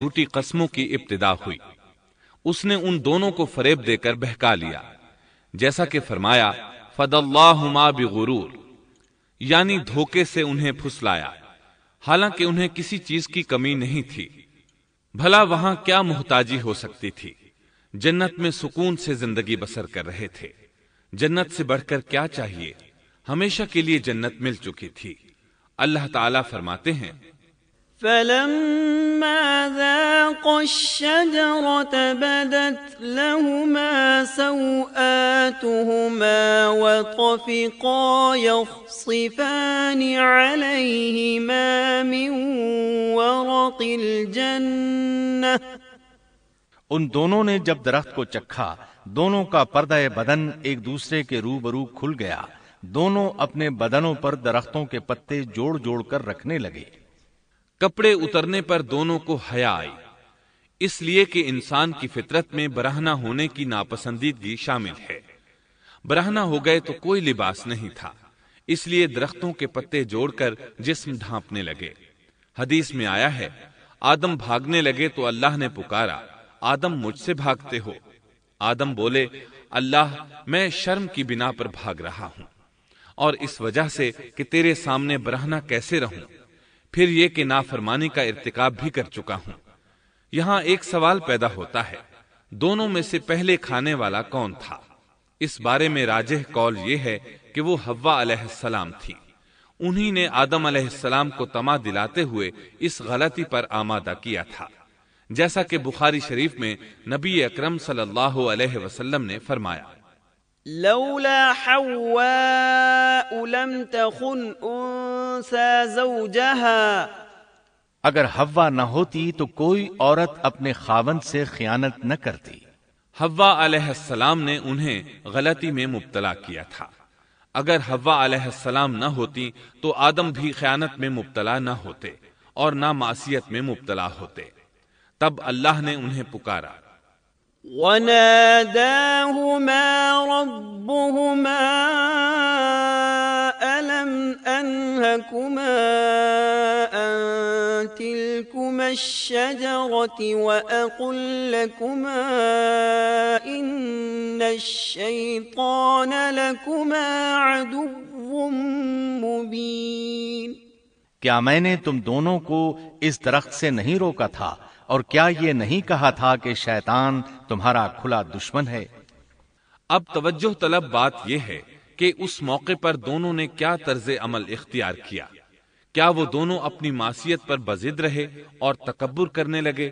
جھوٹی قسموں کی ابتدا ہوئی۔ اس نے ان دونوں کو فریب دے کر بہکا لیا، جیسا کہ فرمایا فَدَلَّاهُمَا بِغُرُورٍ، یعنی دھوکے سے انہیں پھسلایا، حالانکہ انہیں کسی چیز کی کمی نہیں تھی۔ بھلا وہاں کیا محتاجی ہو سکتی تھی؟ جنت میں سکون سے زندگی بسر کر رہے تھے۔ جنت سے بڑھ کر کیا چاہیے؟ ہمیشہ کے لیے جنت مل چکی تھی۔ اللہ تعالیٰ فرماتے ہیں فَلَمَّا ذَاقَا الشَّجَرَةَ بَدَتْ لَهُمَا سَوْآتُهُمَا وَطَفِقَا يَخْصِفَانِ عَلَيْهِمَا مِنْ وَرَقِ الْجَنَّةِ۔ ان دونوں نے جب درخت کو چکھا، دونوں کا پردہ بدن ایک دوسرے کے روبرو کھل گیا، دونوں اپنے بدنوں پر درختوں کے پتے جوڑ جوڑ کر رکھنے لگے۔ کپڑے اترنے پر دونوں کو حیا آئی، اس لیے کہ انسان کی فطرت میں برہنہ ہونے کی ناپسندیدگی شامل ہے۔ برہنہ ہو گئے تو کوئی لباس نہیں تھا، اس لیے درختوں کے پتے جوڑ کر جسم ڈھانپنے لگے۔ حدیث میں آیا ہے آدم بھاگنے لگے تو اللہ نے پکارا، آدم مجھ سے بھاگتے ہو؟ آدم بولے، اللہ میں شرم کی بنا پر بھاگ رہا ہوں، اور اس وجہ سے کہ تیرے سامنے برہنہ کیسے رہوں، پھر یہ کہ نافرمانی کا ارتکاب بھی کر چکا ہوں۔ یہاں ایک سوال پیدا ہوتا ہے، دونوں میں سے پہلے کھانے والا کون تھا؟ اس بارے میں راجح قول یہ ہے کہ وہ حوا علیہ السلام تھی۔ انہی نے آدم علیہ السلام کو طمع دلاتے ہوئے اس غلطی پر آمادہ کیا تھا، جیسا کہ بخاری شریف میں نبی اکرم صلی اللہ علیہ وسلم نے فرمایا لولا حواء لم تخن انثى زوجها، اگر حوا نہ ہوتی تو کوئی عورت اپنے خاوند سے خیانت نہ کرتی۔ حوا علیہ السلام نے انہیں غلطی میں مبتلا کیا تھا۔ اگر حوا علیہ السلام نہ ہوتی تو آدم بھی خیانت میں مبتلا نہ ہوتے اور نہ معصیت میں مبتلا ہوتے۔ تب اللہ نے انہیں پکارا، وَنَادَاهُمَا رَبُّهُمَا أَلَمْ أَنْهَكُمَا أَنْ تِلْكُمَا الشَّجَرَةِ وَأَقُلْ لَكُمَا إِنَّ الشَّيْطَانَ لَكُمَا عَدُوٌّ مُبِينٌ۔ کیا میں نے تم دونوں کو اس درخت سے نہیں روکا تھا، اور کیا یہ نہیں کہا تھا کہ شیطان تمہارا کھلا دشمن ہے؟ اب توجہ طلب بات یہ ہے کہ اس موقع پر دونوں نے کیا طرز عمل اختیار کیا؟ کیا وہ دونوں اپنی معصیت پر بضد رہے اور تکبر کرنے لگے،